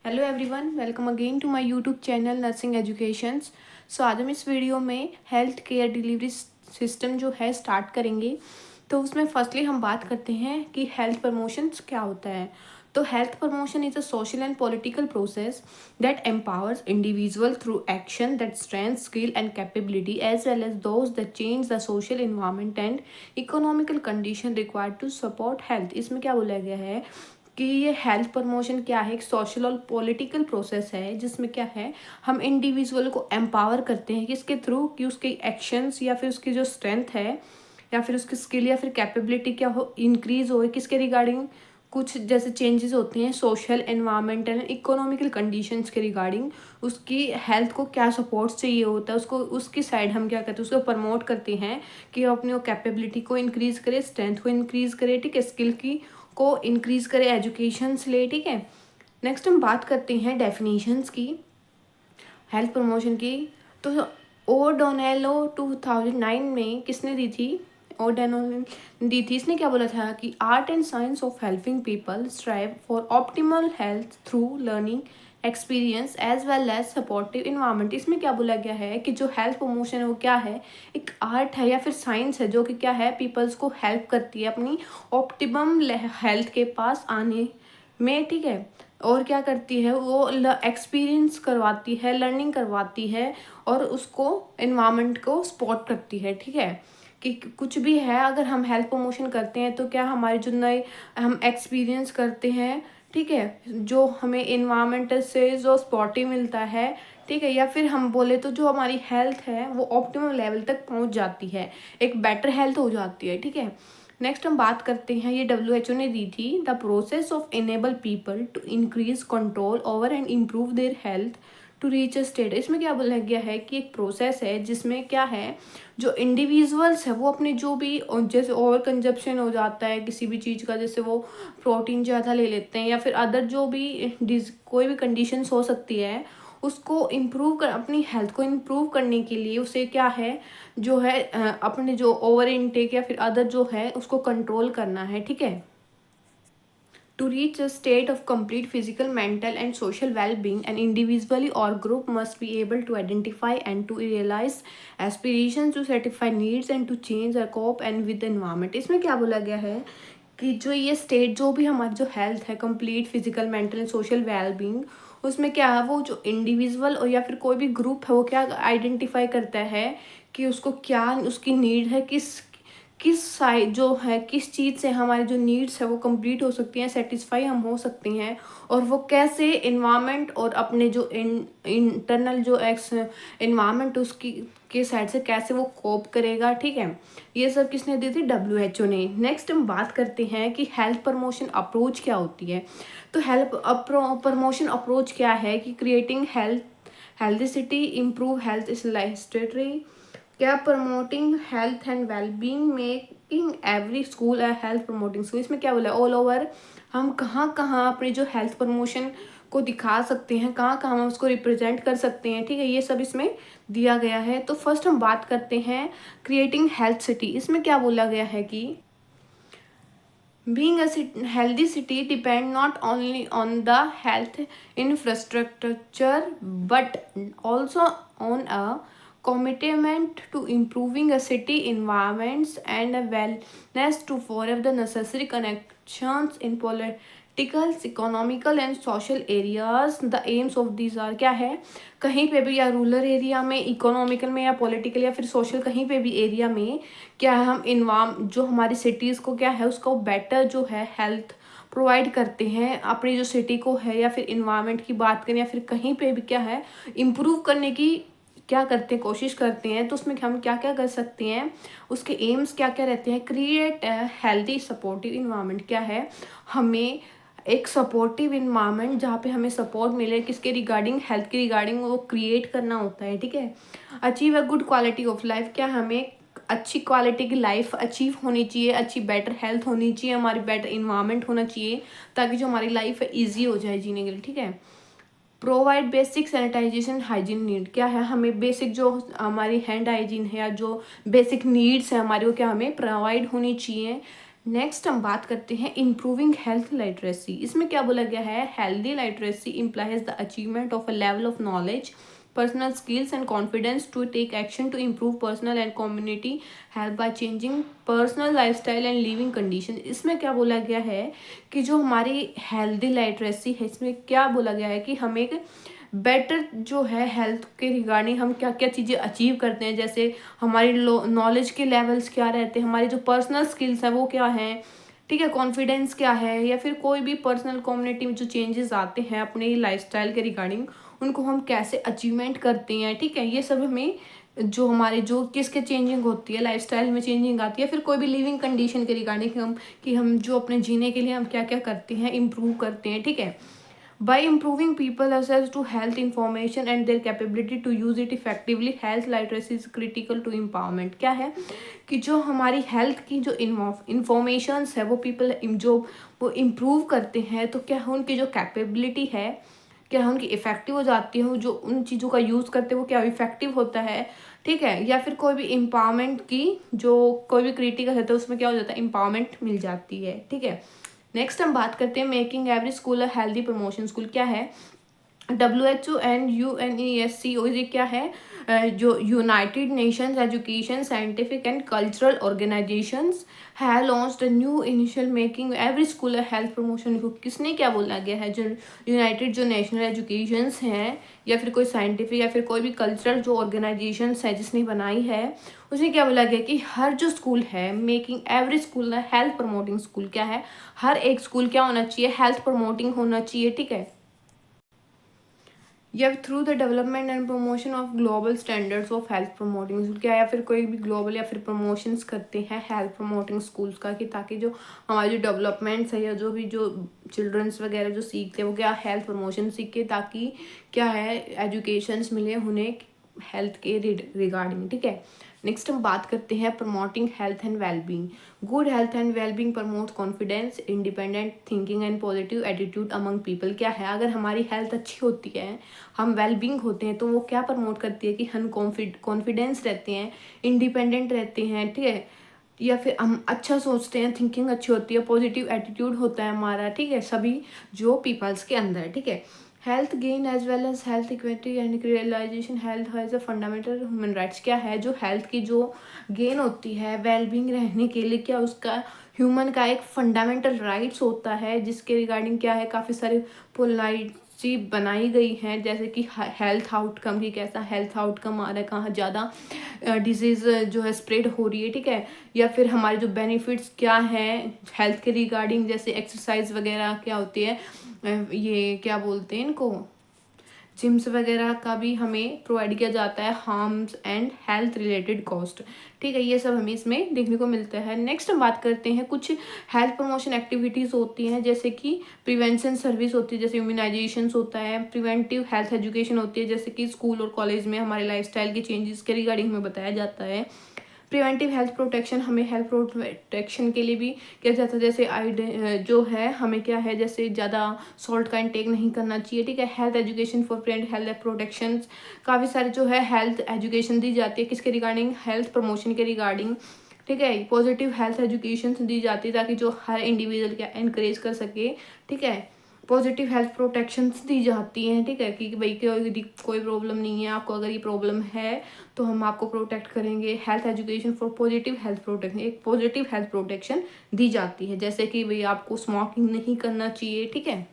Hello everyone, welcome again to my YouTube channel nursing educations. So आज हम इस video में हेल्थ केयर डिलीवरी सिस्टम जो है स्टार्ट करेंगे। तो उसमें फर्स्टली हम बात करते हैं कि हेल्थ प्रमोशंस क्या होता है। तो health promotion is a social and political process that empowers individual through action that strength skill and capability as well as those that change the social environment and economical condition required to support health. इसमें क्या बोला गया है कि ये health promotion क्या है, एक सोशल और पॉलिटिकल प्रोसेस है जिसमें क्या है, हम इंडिविजुअल को एम्पावर करते हैं किसके थ्रू, कि उसके एक्शंस या फिर उसकी जो स्ट्रेंथ है या फिर उसकी स्किल या फिर कैपेबिलिटी क्या हो, इंक्रीज हो किसके रिगार्डिंग, कुछ जैसे चेंजेस होते हैं social environmental and economical conditions के रिगार्डिंग, उसकी हेल्थ को क्या सपोर्ट चाहिए होता है, उसको उसकी साइड हम क्या करते हैं, उसको प्रमोट करते हैं कि वो अपनी वो कैपेबिलिटी को इंक्रीज करे, स्ट्रेंथ को इंक्रीज करे, ठीक है, स्किल की को इंक्रीज करे एजुकेशन से ले, ठीक है। नेक्स्ट हम बात करते हैं डेफिनेशंस की हेल्थ प्रमोशन की। तो ओडोनेलो 2009 में किसने दी थी, ओडोनेलो दी थी। इसने क्या बोला था कि art and science of helping people strive for optimal health through learning experience as well as supportive environment. इसमें क्या बोला गया है कि जो हेल्थ प्रमोशन है वो क्या है, एक आर्ट है या फिर साइंस है जो कि क्या है, पीपल्स को हेल्प करती है अपनी ऑप्टिमम हेल्थ के पास आने में, ठीक है। और क्या करती है वो, एक्सपीरियंस करवाती है, लर्निंग करवाती है और उसको इन्वायरमेंट को सपोर्ट करती है, ठीक है। कि कुछ भी है, अगर हम हेल्थ प्रमोशन करते हैं तो क्या हमारे जो नए हम एक्सपीरियंस करते हैं, ठीक है, जो हमें इन्वायरमेंट से जो सपोर्टिव मिलता है, ठीक है, या फिर हम बोले तो जो हमारी हेल्थ है वो ऑप्टिमम लेवल तक पहुंच जाती है, एक बेटर हेल्थ हो जाती है, ठीक है। नेक्स्ट हम बात करते हैं, ये WHO ने दी थी, the process of enable people to increase control over and improve their health to reach a state. इसमें क्या बोला गया है कि एक प्रोसेस है जिसमें क्या है, जो इंडिविजुअल्स है वो अपने जो भी जैसे ओवर कंजप्शन हो जाता है किसी भी चीज़ का, जैसे वो प्रोटीन ज़्यादा ले लेते हैं या फिर अदर जो भी कोई भी कंडीशंस हो सकती है, उसको इम्प्रूव कर, अपनी हेल्थ को इम्प्रूव करने के लिए उसे क्या है, जो है अपने जो ओवर इनटेक या फिर अदर जो है उसको कंट्रोल करना है, ठीक है। To reach a state of complete physical, mental, and social well being, an individual or group must be able to identify and to realize aspirations, to satisfy needs, and to change or cope and with the environment। इसमें क्या बोला गया है कि जो ये state, जो भी हमारी जो हेल्थ है, complete physical, mental and social well being, उसमें क्या है, वो जो इंडिविजुअल और या फिर कोई भी ग्रुप है वो क्या आइडेंटिफाई करता है कि उसको क्या उसकी नीड है, किस किस साइड जो है, किस चीज़ से हमारे जो नीड्स है वो कंप्लीट हो सकती हैं, सेटिस्फाई हम हो सकते हैं, और वो कैसे इन्वायरमेंट और अपने जो इंटरनल जो एक्स इन्वायरमेंट उसकी के साइड से कैसे वो कोप करेगा, ठीक है। ये सब किसने दी थी, WHO ने। नेक्स्ट हम बात करते हैं कि हेल्थ प्रमोशन अप्रोच क्या होती है। तो हेल्थ प्रमोशन अप्रोच क्या है कि creating healthy city, improve health study, क्या promoting health and wellbeing, making every school a health promoting school. इसमें क्या बोला, ऑल ओवर हम कहाँ कहाँ अपने जो हेल्थ प्रमोशन को दिखा सकते हैं, कहाँ कहाँ हम उसको रिप्रेजेंट कर सकते हैं, ठीक है, ये सब इसमें दिया गया है। तो फर्स्ट हम बात करते हैं क्रिएटिंग हेल्थ सिटी। इसमें क्या बोला गया है कि being a healthy city depend not only on the health infrastructure but also on a commitment to improving a city environments and a wellness to forever the necessary connections in political, economical and social areas. The aims of these are क्या है, कहीं पे भी या rural area में, economical में या political या फिर सोशल कहीं पे भी एरिया में क्या है, हम इन्वाम जो हमारी सिटीज़ को क्या है उसको बेटर जो है हेल्थ प्रोवाइड करते हैं, अपनी जो सिटी को है या फिर इन्वायरमेंट की बात करें या फिर कहीं पे भी क्या है इम्प्रूव करने की क्या करते हैं, कोशिश करते हैं। तो उसमें हम क्या क्या कर सकते हैं, उसके एम्स क्या क्या रहते हैं, क्रिएट हेल्दी सपोर्टिव इन्वायरमेंट, क्या है, हमें एक सपोर्टिव इन्वायरमेंट जहाँ पे हमें सपोर्ट मिले किसके रिगार्डिंग, हेल्थ के रिगार्डिंग, वो क्रिएट करना होता है, ठीक है। Achieve a good quality of life, क्या हमें अच्छी क्वालिटी की लाइफ अचीव होनी चाहिए, अच्छी बेटर हेल्थ होनी चाहिए, हमारी बेटर इन्वायरमेंट होना चाहिए ताकि जो हमारी लाइफ है ईजी हो जाए जीने के लिए, ठीक है। Provide basic sanitization hygiene need, क्या है, हमें बेसिक जो हमारी हैंड हाइजीन है या जो बेसिक नीड्स है हमारी वो क्या हमें प्रोवाइड होनी चाहिए, नेक्स्ट हम बात करते हैं इम्प्रूविंग हेल्थ लिटरेसी। इसमें क्या बोला गया है, healthy literacy implies the achievement of a level of knowledge, personal skills and confidence to take action to improve personal and community health by changing personal lifestyle and living condition। इसमें क्या बोला गया है कि जो हमारी हेल्दी लिटरेसी है, इसमें क्या बोला गया है कि हम एक बेटर जो है हेल्थ के रिगार्डिंग हम क्या क्या चीज़ें अचीव करते हैं, जैसे हमारी नॉलेज के लेवल्स क्या रहते हैं, हमारी जो पर्सनल स्किल्स है वो क्या हैं, ठीक है, कॉन्फिडेंस क्या है, या फिर कोई भी पर्सनल कम्युनिटी में जो चेंजेस आते हैं अपने लाइफस्टाइल के रिगार्डिंग उनको हम कैसे अचीवमेंट करते हैं, ठीक है। ये सब हमें जो हमारे जो किसके चेंजिंग होती है, लाइफस्टाइल में चेंजिंग आती है, फिर कोई भी लिविंग कंडीशन के रिगार्डिंग हम जो अपने जीने के लिए हम क्या क्या करते हैं, इम्प्रूव करते हैं, ठीक है। By improving people access to health information and their capability to use it effectively, health literacy is critical to empowerment। क्या है कि जो हमारी हेल्थ की जो इंफॉर्मेशंस है वो पीपल जो वो इम्प्रूव करते हैं, तो क्या है उनकी जो कैपेबिलिटी है, क्या है उनकी इफ़ेक्टिव हो जाती है, जो उन चीज़ों का यूज़ करते हैं वो क्या इफ़ेक्टिव होता है, ठीक है। या फिर कोई भी एम्पावरमेंट की जो कोई भी क्रिटिकल है तो उसमें क्या हो जाता है, एम्पावरमेंट मिल जाती है, ठीक है। नेक्स्ट हम बात करते हैं making every school a healthy promotion school. क्या है, WHO एंड UNESCO, ये क्या है, जो United Nations education scientific and cultural organisations है launched a new initial making every school health promotion. किसने क्या बोला गया है, जो यूनाइटेड जो नेशनल एजुकेशंस हैं या फिर कोई साइंटिफिक या फिर कोई भी कल्चरल जो ऑर्गेनाइजेशंस है जिसने बनाई है, उसने क्या बोला गया कि हर जो स्कूल है making every school health promoting school. क्या है, हर एक स्कूल क्या होना चाहिए, हेल्थ प्रमोटिंग होना चाहिए, ठीक है। या through the development and promotion of global standards of health promoting क्या, या फिर कोई भी ग्लोबल या फिर प्रमोशंस करते हैं हेल्थ प्रमोटिंग स्कूल्स का, कि ताकि जो हमारी जो डेवलपमेंट्स है या जो भी जो चिल्ड्रंस वगैरह जो सीखते हैं वो क्या हेल्थ प्रमोशन सीखे, ताकि क्या है एजुकेशंस मिले उन्हें हेल्थ के रिगार्डिंग, ठीक है। नेक्स्ट हम बात करते हैं promoting health and wellbeing. Good health and wellbeing promote confidence, independent thinking and positive attitude among people. क्या है, अगर हमारी हेल्थ अच्छी होती है, हम वेलबींग होते हैं, तो वो क्या प्रमोट करती है कि हम कॉन्फिडेंस रहते हैं, इंडिपेंडेंट रहते हैं, ठीक है, या फिर हम अच्छा सोचते हैं, थिंकिंग अच्छी होती है, पॉजिटिव एटीट्यूड होता है हमारा, ठीक है, सभी जो पीपल्स के अंदर, ठीक है। Health gain as well as health equity and realization, health has a fundamental human rights. क्या है, जो हेल्थ की जो गेन होती है वेलबींग रहने के लिए, क्या उसका ह्यूमन का एक फंडामेंटल राइट्स होता है, जिसके रिगार्डिंग क्या है काफ़ी सारे पॉलिसी बनाई गई हैं, जैसे कि हेल्थ आउटकम की कैसा हेल्थ आउटकम आ रहा है, कहाँ ज़्यादा डिजीज़ जो है स्प्रेड हो रही है, ठीक है, या फिर हमारे जो बेनिफिट्स क्या हैं हेल्थ के रिगार्डिंग, जैसे एक्सरसाइज वगैरह क्या होती है, ये क्या बोलते हैं इनको, जिम्स वगैरह का भी हमें प्रोवाइड किया जाता है, harms and health related cost, ठीक है, ये सब हमें इसमें देखने को मिलता है। नेक्स्ट हम बात करते हैं कुछ हेल्थ प्रमोशन एक्टिविटीज़ होती हैं, जैसे कि प्रिवेंशन सर्विस होती है, जैसे इम्यूनाइजेशन होता है, प्रिवेंटिव हेल्थ एजुकेशन होती है, जैसे कि स्कूल और कॉलेज में हमारे लाइफस्टाइल के चेंजेस के रिगार्डिंग हमें बताया जाता है। प्रिवेंटिव हेल्थ प्रोटेक्शन, हमें हेल्थ प्रोटेक्शन के लिए भी किया जाता है, जैसे जो है हमें क्या है, जैसे ज़्यादा सॉल्ट का इंटेक नहीं करना चाहिए, ठीक है। Health education for prevent health protection, काफ़ी सारे जो है हेल्थ एजुकेशन दी जाती है, किसके रिगार्डिंग, हेल्थ प्रमोशन के रिगार्डिंग, ठीक है। पॉजिटिव हेल्थ एजुकेशन दी जाती है ताकि जो हर इंडिविजुअल क्या एनकरेज कर सके, ठीक है। पॉजिटिव हेल्थ प्रोटेक्शंस दी जाती हैं, ठीक है, कि भाई कोई प्रॉब्लम नहीं है आपको, अगर ये प्रॉब्लम है तो हम आपको प्रोटेक्ट करेंगे। Health education for positive health protection, एक पॉजिटिव हेल्थ प्रोटेक्शन दी जाती है, जैसे कि भाई आपको स्मोकिंग नहीं करना चाहिए, ठीक है।